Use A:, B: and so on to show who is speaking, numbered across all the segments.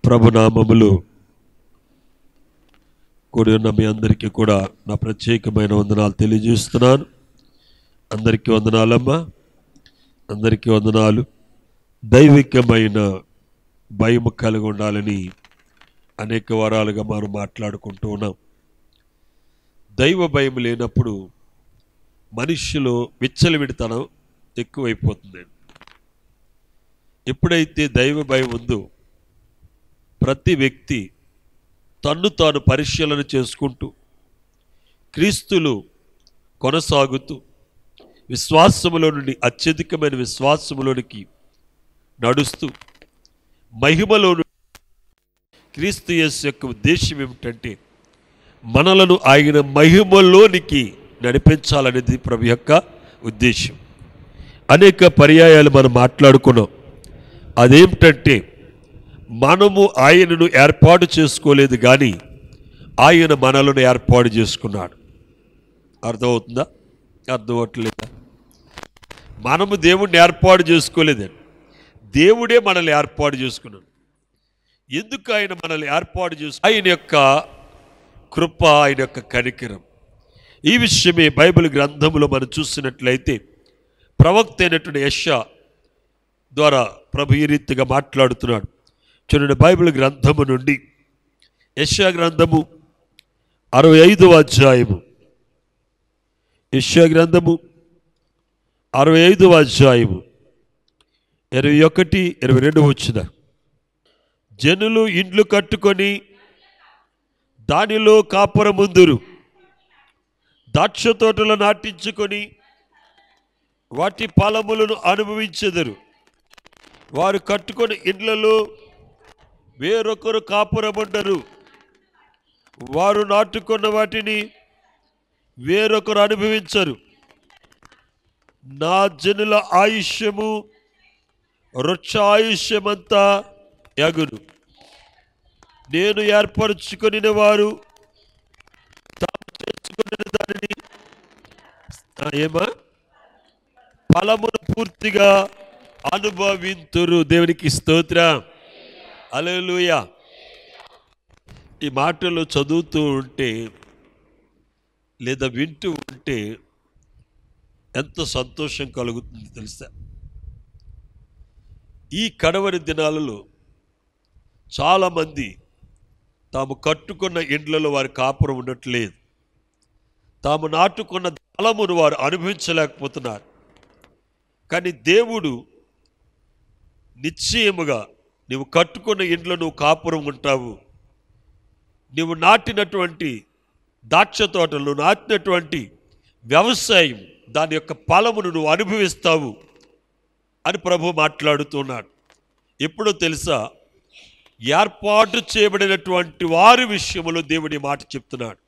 A: ప్రభునామములు కూడి ఉన్న మీ అందరికీ కూడా నా ప్రత్యేకమైన వందనాలు తెలియజేస్తున్నాను. అందరికీ వందనాలమ్మా, అందరికీ వందనాలు. దైవికమైన భయం కలిగి ఉండాలని అనేక వారాలుగా మనం మాట్లాడుకుంటూ ఉన్నాం. దైవ భయం లేనప్పుడు మనిషిలో విచ్చలవిడితనం ఎక్కువైపోతుంది. ఎప్పుడైతే దైవ భయం ఉందో ప్రతి వ్యక్తి తన్ను తాను పరిశీలన చేసుకుంటూ క్రీస్తులు కొనసాగుతూ విశ్వాసములో నుండి అత్యధికమైన విశ్వాసములోనికి నడుస్తూ మహిమలో క్రీస్తు యేసు యొక్క ఉద్దేశం ఏమిటంటే మనలను ఆయన మహిమలోనికి నడిపించాలనేది ప్రభు యొక్క ఉద్దేశం. అనేక పర్యాయాలు మనం మాట్లాడుకున్నాం. అదేమిటంటే మనము ఆయనను ఏర్పాటు చేసుకోలేదు, కానీ ఆయన మనలను ఏర్పాటు చేసుకున్నాడు. అర్థమవుతుందా? అర్థమవట్లేదా? మనము దేవుడిని ఏర్పాటు చేసుకోలేదండి, దేవుడే మనల్ని ఏర్పాటు చేసుకున్నాడు. ఎందుకు ఆయన మనల్ని ఏర్పాటు చేసుకు? ఆయన యొక్క కృప, ఆయన యొక్క కనికరం. ఈ విషయమే బైబిల్ గ్రంథంలో మనం చూసినట్లయితే ప్రవక్త అయినటువంటి యెషయా ద్వారా ప్రభు ఈ రీతిగా మాట్లాడుతున్నాడు. చూడండి, బైబిల్ గ్రంథము నుండి యెషయా గ్రంథము 65వ అధ్యాయము, యెషయా గ్రంథము 65వ అధ్యాయము 21, 22 వచ్చిన. జనులు ఇండ్లు కట్టుకొని దానిలో కాపురముందురు, ద్రాక్ష తోటలు నాటించుకొని వాటి ఫలములను అనుభవించెదరు. వారు కట్టుకొని ఇండ్లలో వేరొకరు కాపురముండరు, వారు నాటుకున్న వాటిని వేరొకరు అనుభవించరు. నా జనుల ఆయుష్యము వృక్షాయుష్యమంతా యగును. నేను ఏర్పరచుకొనిన వారు తాము చేసుకుని దానిని ఫలమును పూర్తిగా అనుభవింతురు. దేవునికి స్తోత్రం, హల్లెలూయా. ఈ మాటలు చదువుతూ ఉంటే లేదా వింటూ ఉంటే ఎంత సంతోషం కలుగుతుంది తెలుసా? ఈ కడవరి దినాలలో చాలామంది తాము కట్టుకున్న ఇండ్లలో వారి కాపురం ఉండట్లేదు, తాము నాటుకున్న ఫలమును వారు అనుభవించలేకపోతున్నారు. కానీ దేవుడు నిశ్చయముగా నువ్వు కట్టుకున్న ఇంట్లో నువ్వు కాపురం ఉంటావు, నువ్వు నాటినటువంటి ద్రాక్ష తోటలు, నాటినటువంటి వ్యవసాయం, దాని యొక్క ఫలమును నువ్వు అనుభవిస్తావు అని ప్రభు మాట్లాడుతున్నాడు. ఎప్పుడో తెలుసా? ఏర్పాటు చేయబడినటువంటి వారి విషయంలో దేవుడి మాట చెప్తున్నాడు.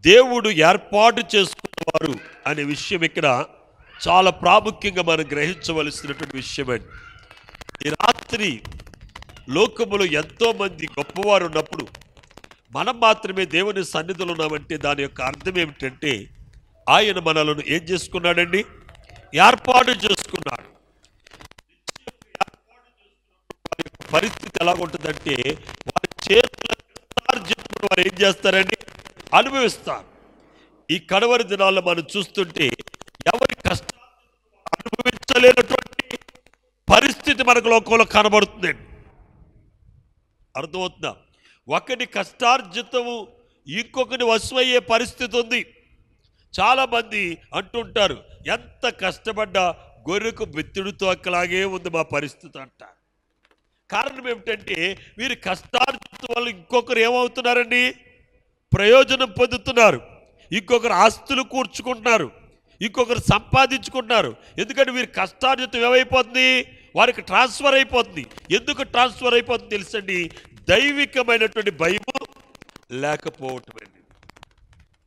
A: దేవుడు ఏర్పాటు చేసుకున్నవారు అనే విషయం ఇక్కడ చాలా ప్రాముఖ్యంగా మనం గ్రహించవలసినటువంటి విషయమండి. ఈ రాత్రి లోకములో ఎంతోమంది గొప్పవారు ఉన్నప్పుడు మనం మాత్రమే దేవుని సన్నిధిలో ఉన్నామంటే దాని యొక్క అర్థం ఏమిటంటే ఆయన మనలను ఏం చేసుకున్నాడండి? ఏర్పాటు చేసుకున్నాడు. పరిస్థితి ఎలాగుంటుందంటే వారి చేతుల వారు ఏం చేస్తారండి? అనుభవిస్తారు. ఈ కడవరి దినాల్లో మనం చూస్తుంటే ఎవరి కష్టాలు అనుభవించలేనటువంటి పరిస్థితి మనకు లోకంలో కనబడుతుందండి. అర్థమవుతుందా? ఒకటి కష్టార్జితము ఇంకొకటి వశమయ్యే పరిస్థితి ఉంది. చాలామంది అంటుంటారు, ఎంత కష్టపడ్డా గొర్రెకు బెత్తుడితో అక్కలాగే ఉంది మా పరిస్థితి అంటారు. కారణం ఏమిటంటే వీరి కష్టార్జితం వల్ల ఇంకొకరు ఏమవుతున్నారండి? ప్రయోజనం పొందుతున్నారు, ఇంకొకరు ఆస్తులు కూర్చుకుంటున్నారు, ఇంకొకరు సంపాదించుకుంటున్నారు. ఎందుకంటే వీరి కష్టార్జితం ఏమైపోతుంది? వారికి ట్రాన్స్ఫర్ అయిపోతుంది. ఎందుకు ట్రాన్స్ఫర్ అయిపోతుంది తెలుసండి? దైవికమైనటువంటి భయము లేకపోవటమండి.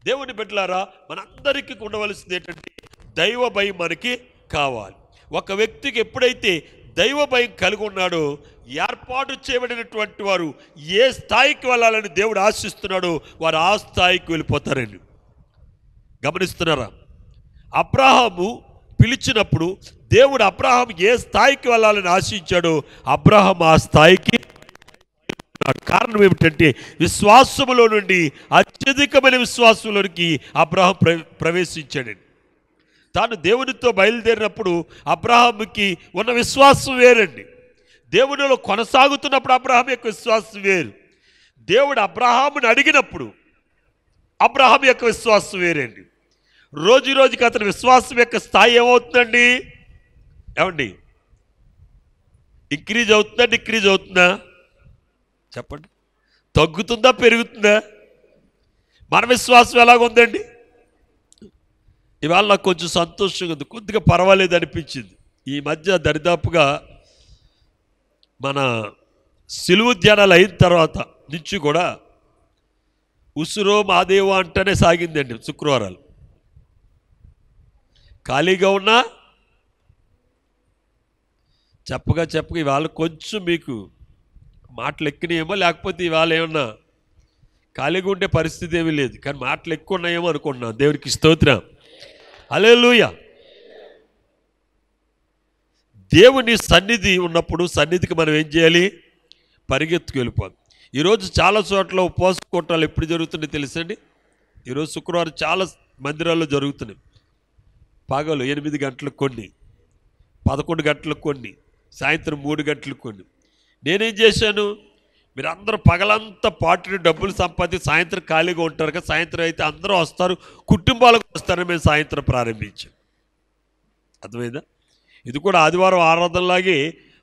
A: దేవుని బిడ్డలారా, మనందరికీ ఉండవలసింది ఏంటంటే దైవ భయం మనకి కావాలి. ఒక వ్యక్తికి ఎప్పుడైతే దైవ భయం కలిగి ఉన్నాడో ఏర్పాటు చేయబడినటువంటి వారు ఏ స్థాయికి వెళ్ళాలని దేవుడు ఆశిస్తున్నాడో వారు ఆ స్థాయికి వెళ్ళిపోతారండి. గమనిస్తున్నారా? అబ్రహాము పిలిచినప్పుడు దేవుడు అబ్రహాం ఏ స్థాయికి వెళ్ళాలని ఆశించాడో అబ్రహాం ఆ స్థాయికి కారణం ఏమిటంటే విశ్వాసములో నుండి అత్యధికమైన విశ్వాసంలోనికి అబ్రహాం ప్రవేశించాడండి. తాను దేవునితో బయలుదేరినప్పుడు అబ్రహాముకి ఉన్న విశ్వాసం వేరండి. దేవునిలో కొనసాగుతున్నప్పుడు అబ్రహాం యొక్క విశ్వాసం వేరు. దేవుడు అబ్రహాముని అడిగినప్పుడు అబ్రహాం యొక్క విశ్వాసం వేరండి. రోజు రోజుకి అతని విశ్వాసం యొక్క స్థాయి ఏమవుతుందండి? ఏమండి, ఇంక్రీజ్ అవుతుందా డిక్రీజ్ అవుతుందా చెప్పండి? తగ్గుతుందా పెరుగుతుందా? మన విశ్వాసం ఎలాగుందండి? ఇవాళ నాకు కొంచెం సంతోషంగా ఉంది, కొద్దిగా పర్వాలేదు అనిపించింది. ఈ మధ్య దరిదాపుగా మన సిలువ ధ్యానాలు అయిన తర్వాత నుంచి కూడా ఉసురో మాదేవో అంటేనే సాగిందండి. శుక్రవారాలు ఖాళీగా ఉన్నా చెప్పగా ఇవాళ కొంచెం మీకు మాటలు ఎక్కినాయేమో, లేకపోతే ఇవాళ ఏమన్నా ఖాళీగా ఉండే పరిస్థితి ఏమీ లేదు, కానీ మాటలు ఎక్కువ ఉన్నాయేమో అనుకుంటున్నాను. దేవునికి స్తోత్రం, హల్లెలూయా. దేవుని సన్నిధి ఉన్నప్పుడు సన్నిధికి మనం ఏం చేయాలి? పరిగెత్తుకు వెళ్ళిపోవాలి. ఈరోజు చాలా చోట్ల ఉపవాస కూటాలు ఎప్పుడు జరుగుతున్నాయి తెలుసండి? ఈరోజు శుక్రవారం చాలా మందిరాల్లో జరుగుతున్నాయి. పగలు 8 గంటలకు కొన్ని, 11 గంటలకు కొన్ని, సాయంత్రం 3 గంటలకు కొన్ని. నేనేం చేశాను, మీరందరూ పగలంతా పార్టీ డబ్బులు సంపాదించి సాయంత్రం ఖాళీగా ఉంటారు కదా, సాయంత్రం అయితే అందరూ వస్తారు, కుటుంబాలకు వస్తారని మేము సాయంత్రం ప్రారంభించాం. అర్థమైందా? ఇది కూడా ఆదివారం ఆరాధనలాగే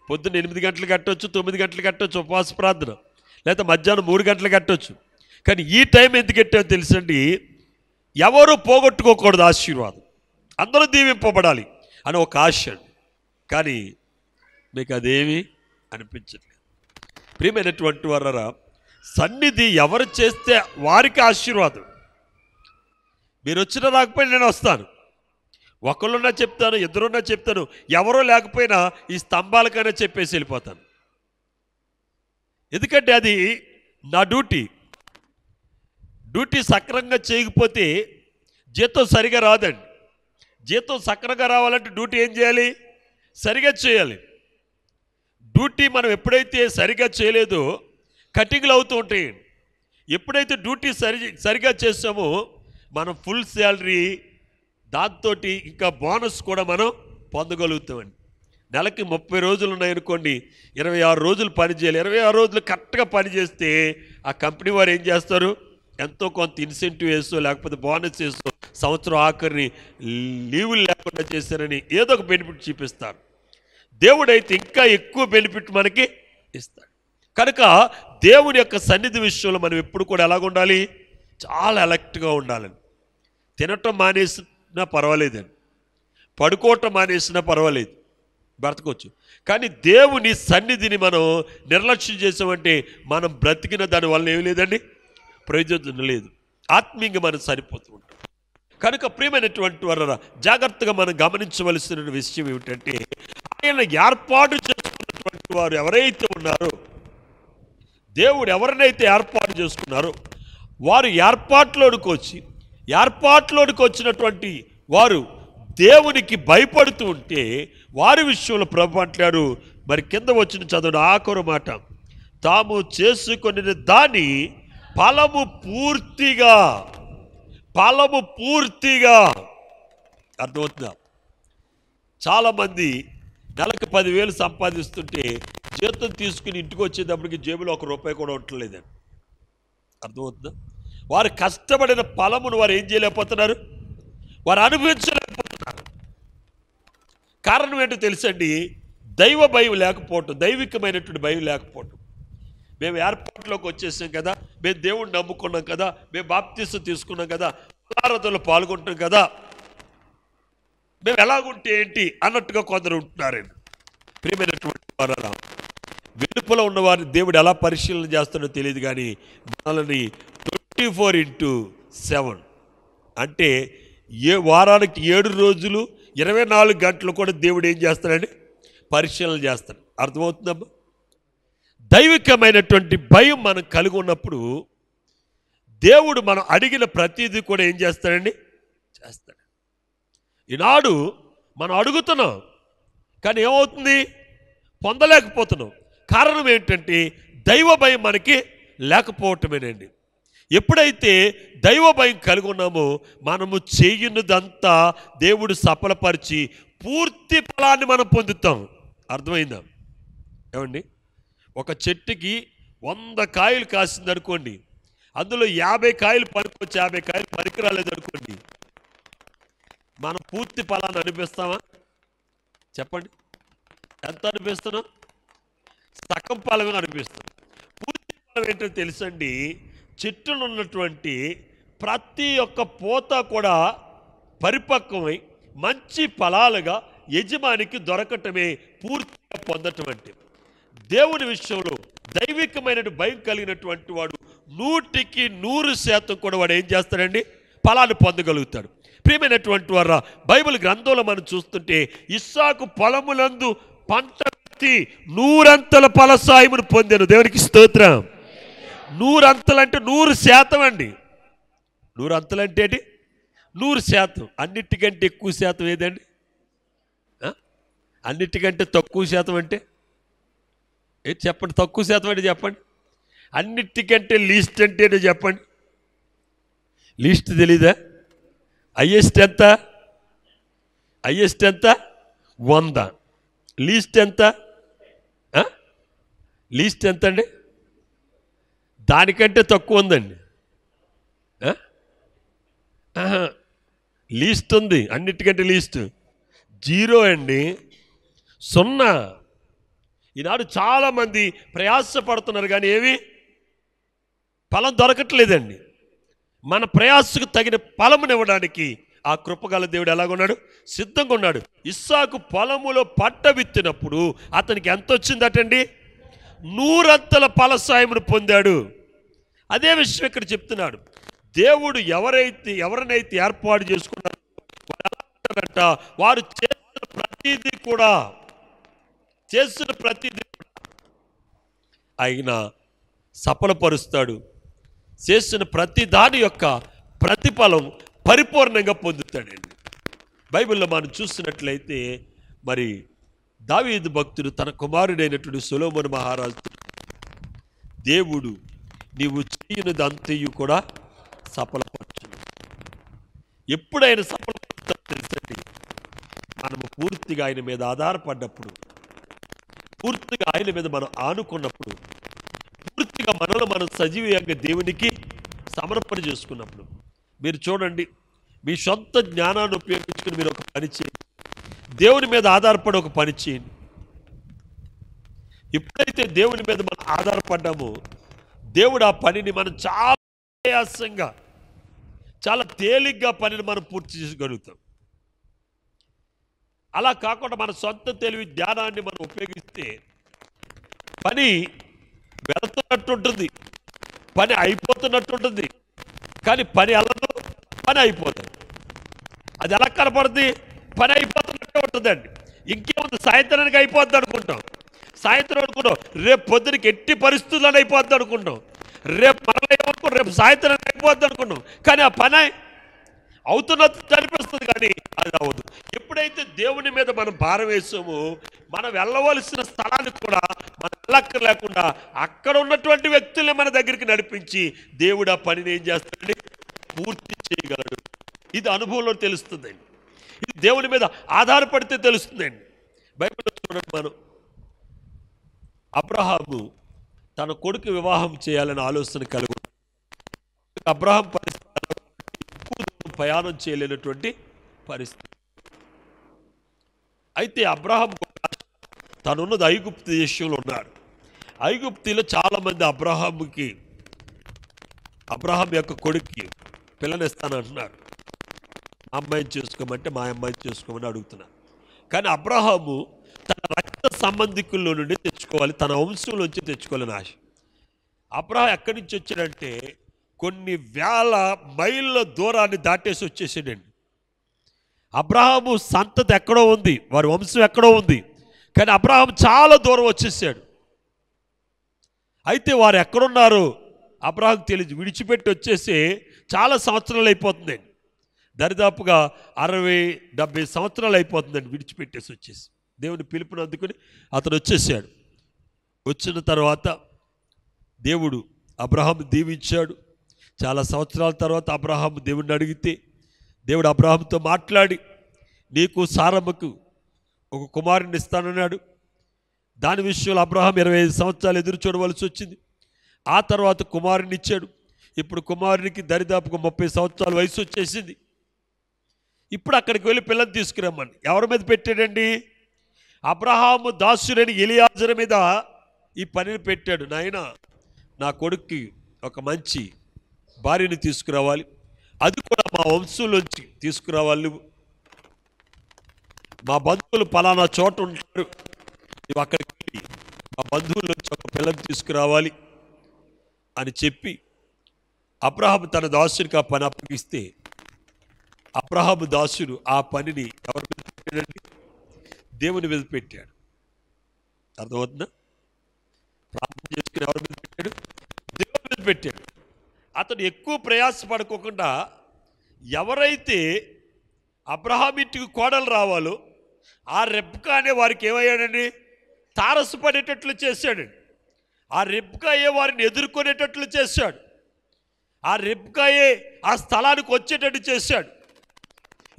A: పొద్దున్న 8 గంటలు కట్టవచ్చు, 9 గంటలు కట్టవచ్చు ఉపవాస ప్రార్థన, లేదా మధ్యాహ్నం 3 గంటలు కట్టవచ్చు. కానీ ఈ టైం ఎందుకు కట్టామో తెలుసండి? ఎవరు పోగొట్టుకోకూడదు ఆశీర్వాదం, అందరూ దీవింపబడాలి అని ఒక ఆశ అండి. కానీ మీకు అదేమీ అనిపించట్లేదు. ప్రియమైనటువంటి వారరా, సన్నిధి ఎవరు చేస్తే వారికి ఆశీర్వాదం. మీరు వచ్చినా రాకపోయినా నేను వస్తాను, ఒకళ్ళున్నా చెప్తాను, ఇద్దరున్నా చెప్తాను, ఎవరో లేకపోయినా ఈ స్తంభాలకైనా చెప్పేసి వెళ్ళిపోతాను. ఎందుకంటే అది నా డ్యూటీ. సక్రమంగా చేయకపోతే జీతం సరిగా రాదండి. జీతం సక్రమంగా రావాలంటే డ్యూటీ ఏం చేయాలి? సరిగా చేయాలి. డ్యూటీ మనం ఎప్పుడైతే సరిగా చేయలేదో కటింగ్లు అవుతూ ఉంటాయి. ఎప్పుడైతే డ్యూటీ సరిగా చేస్తామో మనం ఫుల్ శాలరీ, దాంతో ఇంకా బోనస్ కూడా మనం పొందగలుగుతామండి. నెలకి 30 రోజులు ఉన్నాయనుకోండి, 26 రోజులు పని చేయాలి. 26 రోజులు కరెక్ట్గా పని చేస్తే ఆ కంపెనీ వారు ఏం చేస్తారు? ఎంతో కొంత ఇన్సెంటివ్ వేస్తూ, లేకపోతే బోనస్ వేస్తూ, సంవత్సరం ఆఖరిని లీవులు లేకుండా చేశారని ఏదో ఒక బెనిఫిట్ చూపిస్తారు. దేవుడైతే ఇంకా ఎక్కువ బెనిఫిట్ మనకి ఇస్తాడు. కనుక దేవుని యొక్క సన్నిధి విషయంలో మనం ఎప్పుడు కూడా ఎలాగ ఉండాలి? చాలా అలర్ట్గా ఉండాలని. తినటం మానేసినా పర్వాలేదండి, పడుకోవటం మానేసినా పర్వాలేదు, బ్రతకొచ్చు. కానీ దేవుని సన్నిధిని మనం నిర్లక్ష్యం చేసామంటే మనం బ్రతికిన దానివల్ల ఏమి లేదండి, ప్రయోజనం లేదు. ఆత్మీయంగా మనం సరిపోతూ ఉంటాం. కనుక ప్రియమైనటువంటి వారు జాగ్రత్తగా మనం గమనించవలసిన విషయం ఏమిటంటే, ఆయన ఏర్పాటు చేసుకున్నటువంటి వారు ఎవరైతే ఉన్నారో, దేవుడు ఎవరినైతే ఏర్పాటు చేసుకున్నారో వారు ఏర్పాట్లోనికి వచ్చినటువంటి వారు దేవునికి భయపడుతూ ఉంటే వారి విషయంలో ప్రభు అంటారు, మరి కింద వచ్చిన చదువు ఆఖరు మాట, తాము చేసుకుని దాని ఫలము పూర్తిగా అర్థమవుతుందా? చాలామంది నెలకు 10,000 సంపాదిస్తుంటే జీతం తీసుకుని ఇంటికి వచ్చేటప్పటికి జేబులో ₹1 కూడా ఉండలేదండి. అర్థమవుతుందా? వారు కష్టపడిన ఫలమును వారు ఏం చేయలేకపోతున్నారు, వారు అనుభవించలేకపోతున్నారు. కారణం ఏంటో తెలుసండి? దైవ భయం లేకపోవటం, దైవికమైనటువంటి భయం లేకపోవటం. మేము ఏర్పాట్లోకి వచ్చేసాం కదా, మేము దేవుణ్ణి నమ్ముకున్నాం కదా, మేము బాప్తిసం తీసుకున్నాం కదా, ఆరాధనలో పాల్గొంటాం కదా, మేము ఎలాగుంటే ఏంటి అన్నట్టుగా కొందరు ఉంటున్నారండి. ప్రియమైనటువంటి వారా, వెలుపల ఉన్నవారిని దేవుడు ఎలా పరిశీలన చేస్తాడో తెలియదు, కానీ మనల్ని 24/7 అంటే వారానికి 7 రోజులు 24 గంటలు కూడా దేవుడు ఏం చేస్తాడండి? పరిశీలన చేస్తాడు. అర్థమవుతుందమ్మా? దైవికమైనటువంటి భయం మనం కలిగి ఉన్నప్పుడు దేవుడు మనం అడిగిన ప్రతిదీ కూడా ఏం చేస్తాడండి? చేస్తాడు. ఈనాడు మనం అడుగుతున్నాం, కానీ ఏమవుతుంది? పొందలేకపోతున్నాం. కారణం ఏంటంటే దైవ భయం మనకి లేకపోవటమేనండి. ఎప్పుడైతే దైవ భయం కలిగి ఉన్నామో మనము చేయున్నదంతా దేవుడు సఫలపరిచి పూర్తి ఫలాన్ని మనం పొందుతాం. అర్థమైందా ఏమండి? ఒక చెట్టుకి 100 కాయలు కాసింది అనుకోండి, అందులో 50 కాయలు పనికొచ్చి 50 కాయలు పనికి రాలేదు అనుకోండి, మనం పూర్తి ఫలాన్ని అనిపిస్తామా? చెప్పండి. ఎంత అనిపిస్తున్నాం? సగం ఫలమే అనిపిస్తాం. పూర్తి ఫలం ఏంటో తెలుసండి, చెట్టులో ఉన్నటువంటి ప్రతి ఒక్క పూత కూడా పరిపక్వమై మంచి ఫలాలుగా యజమానికి దొరకటమే పూర్తిగా పొందటం అంటే. దేవుని విషయంలో దైవికమైన భయం కలిగినటువంటి వాడు 100% కూడా వాడు ఏం చేస్తాడండి? ఫలాన్ని పొందగలుగుతాడు. ప్రియమైనటువంటి వారా, బైబిల్ గ్రంథంలో మనం చూస్తుంటే ఇస్సాకు పొలములందు పంట విత్తి 100 అంతల ఫలసాయమును పొందాను. దేవునికి స్తోత్రం. 100 అంతలంటే 100% అండి. 100 అంతలంటే ఏంటి? 100%. అన్నిటికంటే ఎక్కువ శాతం ఏదండి? అన్నిటికంటే తక్కువ శాతం అంటే ఏది? చెప్పండి. తక్కువ శాతం అంటే చెప్పండి. అన్నిటికంటే లీస్ట్ అంటే ఏంటో చెప్పండి. లీస్ట్ తెలీదా? హైయెస్ట్ ఎంత? హైయెస్ట్ ఎంత? 100. లీస్ట్ ఎంత? లీస్ట్ ఎంత అండి? దానికంటే తక్కువ ఉందండి. లీస్ట్ ఉంది. అన్నిటికంటే లీస్ట్ 0 అండి. 0. ఈనాడు చాలామంది ప్రయాసపడుతున్నారు కానీ ఏమి ఫలం దొరకట్లేదండి. మన ప్రయాసకు తగిన ఫలమునివ్వడానికి ఆ కృపగల దేవుడు ఎలాగున్నాడు? సిద్ధంగా ఉన్నాడు. ఇస్సాకు పొలములో పంట విత్తినప్పుడు అతనికి ఎంత వచ్చిందటండి? 100 అంతల ఫలసాయమును పొందాడు. అదే విషయం ఇక్కడ చెప్తున్నాడు. దేవుడు ఎవరినైతే ఏర్పాటు చేసుకున్నారో వారు చేసిన ప్రతిదీ కూడా ఆయన సఫలపరుస్తాడు. చేసిన ప్రతి దాని యొక్క ప్రతిఫలం పరిపూర్ణంగా పొందుతాడండి. బైబిల్లో మనం చూసినట్లయితే మరి దావీదు భక్తుడు తన కుమారుడైనటువంటి సొలొమోను మహారాజు, దేవుడు నీవు చేయనిదంతయు కూడా సఫలపరచు. ఎప్పుడైనా సఫలపరుస్తాడో తెలుసండి, మనము పూర్తిగా ఆయన మీద ఆధారపడ్డప్పుడు, పూర్తిగా ఆయన మీద మనం ఆనుకున్నప్పుడు, పూర్తిగా మనలో మనం సజీవంగా దేవునికి సమర్పణ చేసుకున్నప్పుడు. మీరు చూడండి, మీ సొంత జ్ఞానాన్ని ఉపయోగించుకుని మీరు ఒక పని చేయండి, దేవుని మీద ఆధారపడి ఒక పని చేయండి. ఎప్పుడైతే దేవుని మీద మనం ఆధారపడ్డామో దేవుడు ఆ పనిని మనం చాలా ప్రయాసంగా, చాలా తేలిగ్గా పనిని మనం పూర్తి చేసుకోగలుగుతాం. అలా కాకుండా మన సొంత తెలివి జ్ఞానాన్ని మనం ఉపయోగిస్తే పని వెళుతున్నట్టుంటుంది, పని అయిపోతున్నట్టుంటుంది, కానీ పని వెళ్ళదు, పని అయిపోతుంది. అది ఎలా కనపడుతుంది? పని అయిపోతున్నట్టే ఉంటుందండి. ఇంకేముంది, సాయంత్రానికి అయిపోద్ది అనుకుంటాం, సాయంత్రం అనుకుంటాం, రేపు పొద్దునకి ఎట్టి పరిస్థితుల్లో అయిపోద్ది అనుకుంటాం, రేపు మరలా ఏమనుకో రేపు సాయంత్రానికి అయిపోద్ది అనుకుంటాం, కానీ ఆ పని అవుతున్నట్టు అనిపిస్తుంది, కానీ అది అవ్వదు. ఎప్పుడైతే దేవుని మీద మనం భారం వేసామో మనం వెళ్ళవలసిన స్థలానికి కూడా మనం వెళ్ళక్కర్లేకుండా అక్కడ ఉన్నటువంటి వ్యక్తుల్ని మన దగ్గరికి నడిపించి దేవుడు ఆ పనిని ఏం చేస్తాడండి? పూర్తి చేయగలడు. ఇది అనుభవంలో తెలుస్తుందండి. ఇది దేవుని మీద ఆధారపడితే తెలుస్తుందండి. బైబిల్లో చూడండి, మనం అబ్రహాము తన కొడుకు వివాహం చేయాలని ఆలోచన కలుగు, అబ్రహాం పరిస్థితి ప్రయాణం చేయలేనటువంటి పరిస్థితి. అయితే అబ్రహాం తనున్నది ఐగుప్తు దేశంలో ఉన్నాడు. ఐగుప్తిలో చాలామంది అబ్రహాం యొక్క కొడుక్కి పిల్లనిస్తానంటున్నారు. అమ్మాయిని చేసుకోమంటే మా అమ్మాయిని చేసుకోమని అడుగుతున్నారు. కానీ అబ్రహాము తన రక్త సంబంధికుల్లో నుండి తెచ్చుకోవాలి, తన వంశంలోంచి తెచ్చుకోవాలని ఆశ. అబ్రహాం ఎక్కడి నుంచి వచ్చాడంటే కొన్ని వేల మైళ్ళ దూరాన్ని దాటేసి వచ్చేసాడండి. అబ్రహాము సంతతి ఎక్కడో ఉంది, వారి వంశం ఎక్కడో ఉంది, కానీ అబ్రహాం చాలా దూరం వచ్చేసాడు. అయితే వారు ఎక్కడున్నారో అబ్రహాం తెలియదు. విడిచిపెట్టి వచ్చేసి చాలా సంవత్సరాలు అయిపోతుందండి, దరిదాపుగా 60-70 సంవత్సరాలు అయిపోతుందండి విడిచిపెట్టేసి వచ్చేసి. దేవుని పిలుపుని అందుకుని అతను వచ్చేసాడు. వచ్చిన తర్వాత దేవుడు అబ్రహాం దీవించాడు. చాలా సంవత్సరాల తర్వాత అబ్రహాం దేవుడిని అడిగితే దేవుడు అబ్రహాంతో మాట్లాడి నీకు సారమ్మకు ఒక కుమారుని ఇస్తానన్నాడు. దాని విషయంలో అబ్రహాం 25 సంవత్సరాలు ఎదురు చూడవలసి వచ్చింది. ఆ తర్వాత కుమారుని ఇచ్చాడు. ఇప్పుడు కుమారునికి దరిదాపుగా 30 సంవత్సరాల వయసు వచ్చేసింది. ఇప్పుడు అక్కడికి వెళ్ళి పిల్లలు తీసుకురమ్మని ఎవరి మీద పెట్టాడండి? అబ్రహాము దాసుడని ఎలియాజరు మీద ఈ పనిని పెట్టాడు. నాయన, నా కొడుక్కి ఒక మంచి భార్యని తీసుకురావాలి, అది కూడా మా వంశంలోంచి తీసుకురావాలి. నువ్వు మా బంధువులు పలానా చోట ఉంటారు, నువ్వు అక్కడికి వెళ్ళి మా బంధువుల్లోంచి ఒక పిల్లని తీసుకురావాలి అని చెప్పి అబ్రహాము తన దాసుడికి ఆ పని అప్పగిస్తే అబ్రహాము దాసుడు ఆ పనిని ఎవరి మీద పెట్టాడండి? దేవుని మీద పెట్టాడు. అర్థమవుతుందా? ప్రార్థన చేసుకుని ఎవరి మీద పెట్టాడు? దేవుని మీద పెట్టాడు. అతను ఎక్కువ ప్రయాసపడుకోకుండా ఎవరైతే అబ్రహాం ఇంటికి కోడలు రావాలో ఆ రెబ్కా అనే వారికి ఏమయ్యాడండి? తారసపడేటట్లు చేశాడండి. ఆ రెబ్కాయే వారిని ఎదుర్కొనేటట్లు చేశాడు. ఆ రెబ్కాయే ఆ స్థలానికి వచ్చేటట్టు చేశాడు.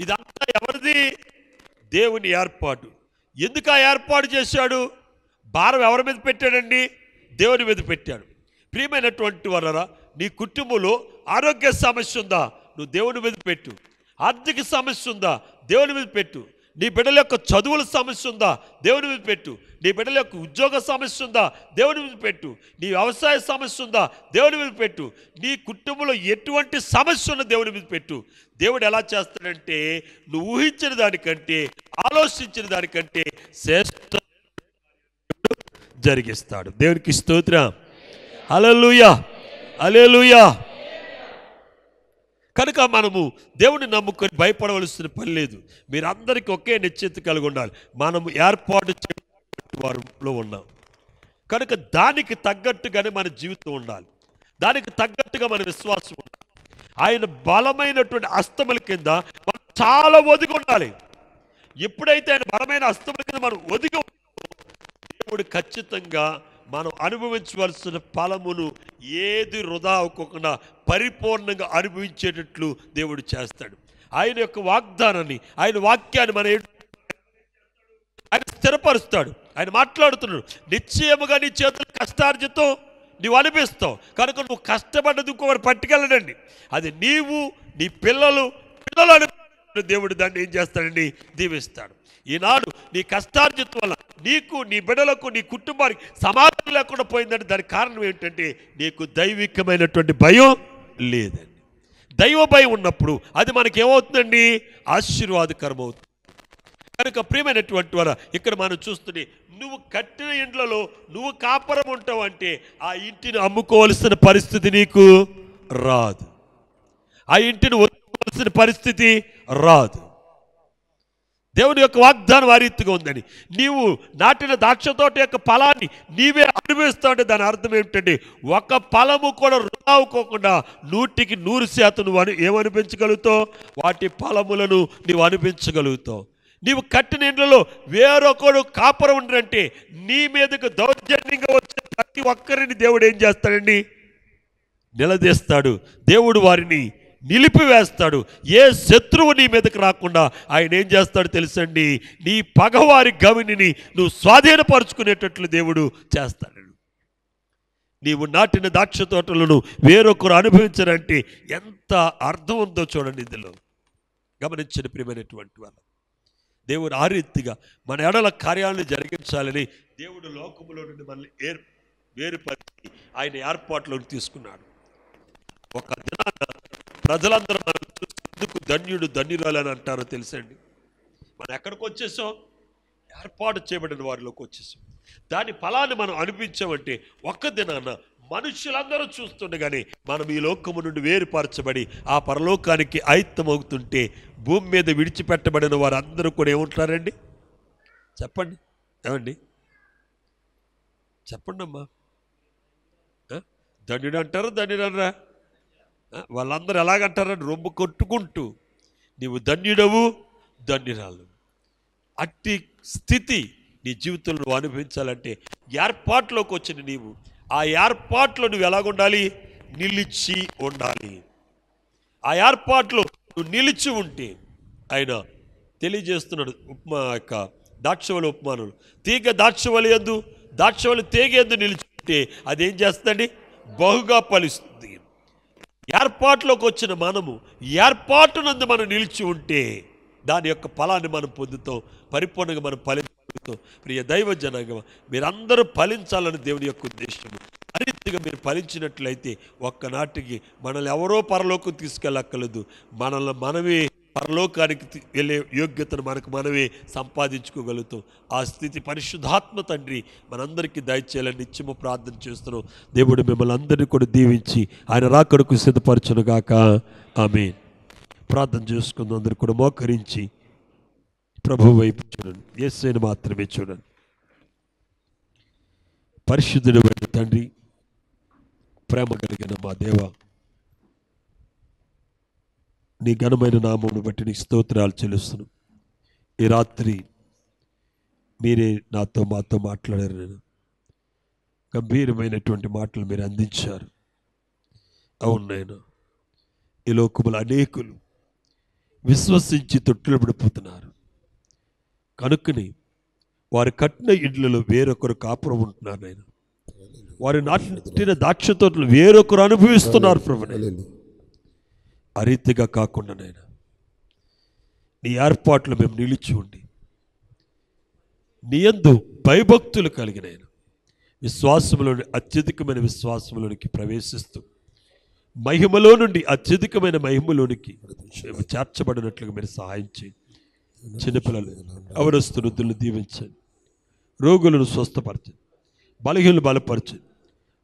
A: ఇదంతా ఎవరిది? దేవుని ఏర్పాటు. ఎందుకు ఆ ఏర్పాటు చేశాడు? భారం ఎవరి మీద పెట్టాడండి? దేవుని మీద పెట్టాడు. ప్రియమైనటువంటి వారరా, నీ కుటుంబంలో ఆరోగ్య సమస్య ఉందా? నువ్వు దేవుని మీద పెట్టు. ఆర్థిక సమస్య ఉందా? దేవుని మీద పెట్టు. నీ బిడ్డల యొక్క చదువుల సమస్య ఉందా? దేవుని మీద పెట్టు. నీ బిడ్డల యొక్క ఉద్యోగ సమస్య ఉందా? దేవుని మీద పెట్టు. నీ వ్యవసాయ సమస్య ఉందా? దేవుని మీద పెట్టు. నీ కుటుంబంలో ఎటువంటి సమస్య ఉన్న దేవుని మీద పెట్టు. దేవుడు ఎలా చేస్తాడంటే నువ్వు ఊహించిన దానికంటే ఆలోచించిన దానికంటే శ్రేష్ఠ జరిగిస్తాడు. దేవునికి స్తోత్రం. హల్లెలూయా, హల్లెలూయా. కనుక మనము దేవుని నమ్ముకొని భయపడవలసిన పని లేదు. మీరందరికీ ఒకే నిశ్చిత కలిగి ఉండాలి. మనము ఏర్పాటు చేయబడిన వారిలో ఉన్నాం కనుక దానికి తగ్గట్టుగానే మన జీవితం ఉండాలి. దానికి తగ్గట్టుగా మన విశ్వాసం ఉండాలి. ఆయన బలమైనటువంటి అస్తముల కింద మనం చాలా ఒదిగి ఉండాలి. ఎప్పుడైతే ఆయన బలమైన అస్తముల కింద మనం ఒదిగి దేవుడు ఖచ్చితంగా మనం అనుభవించవలసిన ఫలమును ఏది వృధా అవ్వకుండా పరిపూర్ణంగా అనుభవించేటట్లు దేవుడు చేస్తాడు. ఆయన యొక్క వాగ్దానాన్ని, ఆయన వాక్యాన్ని ఆయన స్థిరపరుస్తాడు. ఆయన మాట్లాడుతున్నాడు. నిశ్చయముగా నీ చేతులు కష్టార్జితం నువ్వు అనిపిస్తావు కనుక నువ్వు కష్టపడ్డది ఇంకొకరు పట్టుకెళ్ళడండి. అది నీవు నీ పిల్లలు దేవుడు దాన్ని ఏం చేస్తాడండి? దీవిస్తాడు. ఈనాడు నీ కష్టార్జితం వల్ల నీకు, నీ బిడ్డలకు, నీ కుటుంబానికి సమాధానం లేకుండా పోయిందంటే దానికి కారణం ఏంటంటే నీకు దైవికమైనటువంటి భయం లేదండి. దైవ భయం ఉన్నప్పుడు అది మనకి ఏమవుతుందండి? ఆశీర్వాదకరం అవుతుంది. కనుక ప్రియమైనటువంటి వారు, ఇక్కడ మనం చూస్తుంటే నువ్వు కట్టిన ఇండ్లలో నువ్వు కాపురం ఉంటావు అంటే ఆ ఇంటిని అమ్ముకోవాల్సిన పరిస్థితి నీకు రాదు. ఆ ఇంటిని వదులుకోవాల్సిన పరిస్థితి రాదు. దేవుని యొక్క వాగ్దానం ఆ రీతిగా ఉందని నీవు నాటిన ద్రాక్ష తోట యొక్క ఫలాన్ని నీవే అనుభవిస్తావు అంటే దాని అర్థం ఏమిటంటే ఒక ఫలము కూడా వృధా అవ్వకుండా 100% నువ్వు ఏమనిపించగలుగుతావు? వాటి ఫలములను నీవు అనిపించగలుగుతావు. నీవు కట్టిన ఇండ్లలో వేరొకడు కాపురం ఉండరంటే నీ మీదకు దౌర్జన్యంగా వచ్చే ప్రతి ఒక్కరిని దేవుడు ఏం చేస్తాడండి? నిలదీస్తాడు. దేవుడు వారిని నిలిపివేస్తాడు. ఏ శత్రువు నీ మీదకి రాకుండా ఆయన ఏం చేస్తాడు తెలుసండి? నీ పగవారి గవిని నువ్వు స్వాధీనపరుచుకునేటట్లు దేవుడు చేస్తాడు. నీవు నాటిన ద్రాక్ష తోటలను వేరొకరు అనుభవించారంటే ఎంత అర్థం ఉందో చూడండి. ఇందులో గమనించిన ప్రియమైనటువంటి వాళ్ళు, దేవుడు ఆ రీతిగా మన ఎడల కార్యాలను జరిగించాలని దేవుడు లోకములో నుండి మనల్ని వేరుపరిచి ఆయన ఏర్పాట్లోకి తీసుకున్నాడు. ఒక దినాన ప్రజలందరూ మనం ఎందుకు ధన్యుడు ధన్యురాలు అని అంటారో తెలుసండి? మనం ఎక్కడికి వచ్చేసాం? ఏర్పాటు చేయబడిన వారిలోకి వచ్చేసాం. దాని ఫలాన్ని మనం అనిపించామంటే ఒక్క దినాన మనుషులందరూ చూస్తుండగానే మనం ఈ లోకము నుండి వేరుపరచబడి ఆ పరలోకానికి ఆయుత్తమవుతుంటే భూమి మీద విడిచిపెట్టబడిన వారందరూ కూడా ఏముంటారండి? చెప్పండి, ఏమండి? చెప్పండి అమ్మా. ధన్యుడు అంటారు, ధన్యుడు అనరా? వాళ్ళందరూ ఎలాగంటారని రొమ్ము కొట్టుకుంటూ నీవు ధన్యుడవు, ధన్యురాలు. అట్టి స్థితి నీ జీవితంలో నువ్వు అనుభవించాలంటే ఏర్పాటులోకి వచ్చిన నీవు ఆ ఏర్పాట్లో నువ్వు ఎలాగుండాలి? నిలిచి ఉండాలి. ఆ ఏర్పాట్లో నువ్వు నిలిచి ఉంటే ఆయన తెలియజేస్తున్నాడు ఉపమా యొక్క దాక్షవలి ఉపమానం. తీగ దాక్షవలి యందు, దాక్షవలి తీగ యందు నిలిచి ఉంటే అదేం చేస్తుందండి? బహుగా ఫలిస్తుంది. ఏర్పాటులోకి వచ్చిన మనము ఏర్పాటునందు మనం నిలిచి ఉంటే దాని యొక్క ఫలాన్ని మనం పొందుతాం, పరిపూర్ణంగా మనం ఫలించుతాం. ప్రియ దైవ జనాంగం, మీరందరూ ఫలించాలని దేవుని యొక్క ఉద్దేశం. అరీతిగా మీరు ఫలించినట్లయితే ఒక్కనాటికి మనల్ని ఎవరో పరలోకం తీసుకెళ్ళక్కర్లేదు, మనల్ని మనమే పరలోకానికి వెళ్ళే యోగ్యతను మనమే సంపాదించుకోగలుగుతాం. ఆ స్థితి పరిశుద్ధాత్మ తండ్రి మనందరికీ దయచేయాలని నిత్యము ప్రార్థన చేస్తున్నాం. దేవుడు మిమ్మల్ని అందరినీ కూడా దీవించి ఆయన రాకడకు సిద్ధపరచునుగాక. ఆమేన్. ప్రార్థన చేసుకుందాం. అందరూ కూడా మోకరించి ప్రభు వైపు చూడండి, యేసుని మాత్రమే చూడండి. పరిశుద్ధుడు తండ్రి, ప్రేమ కలిగిన మా దేవ, నీ ఘనమైన నామమును బట్టి నీకు స్తోత్రాలు చెల్లిస్తున్నాను. ఈ రాత్రి మీరే మాతో మాట్లాడారు. నేను గంభీరమైనటువంటి మాటలు మీరు అందించారు. అవును నాయనా, ఈ లోకములు అనేకులు విశ్వసించి తొట్టులు పడిపోతున్నారు. కనుకని వారు కట్టిన ఇండ్లలో వేరొకరు కాపురం ఉంటున్నారు నాయన. వారు నాటిన ద్రాక్ష తోటలు వేరొకరు అనుభవిస్తున్నారు ప్రభువే. ఆ రీతిగా కాకుండా నాయన నీ ఏర్పాట్లు మేము నిలిచి ఉండి నీ యందు భయభక్తులు కలిగిన విశ్వాసంలోని అత్యధికమైన విశ్వాసంలోనికి ప్రవేశిస్తూ మహిమలో నుండి అత్యధికమైన మహిమలోనికి మేము చేర్చబడినట్లుగా మీరు సహాయం చేయండి. చిన్నపిల్లలు అవరస్తులను దీవించండి, రోగులను స్వస్థపరచండి, బలహీనలు బలపరచండి,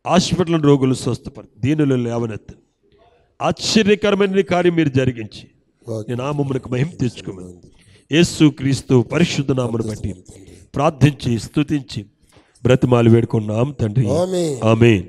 A: హాస్పిటల్ రోగులు స్వస్థపరచండి, దీనులు లేవనెత్తండి. ఆశ్చర్యకరమైన కార్యం మీరు జరిగించి నీ నామమునకు మహిమ తెచ్చుకోమని యేసు క్రీస్తు పరిశుద్ధ నామమును బట్టి ప్రార్థించి స్తుతించి బ్రతిమాలు వేడుకున్నాం తండ్రి. ఆమేన్.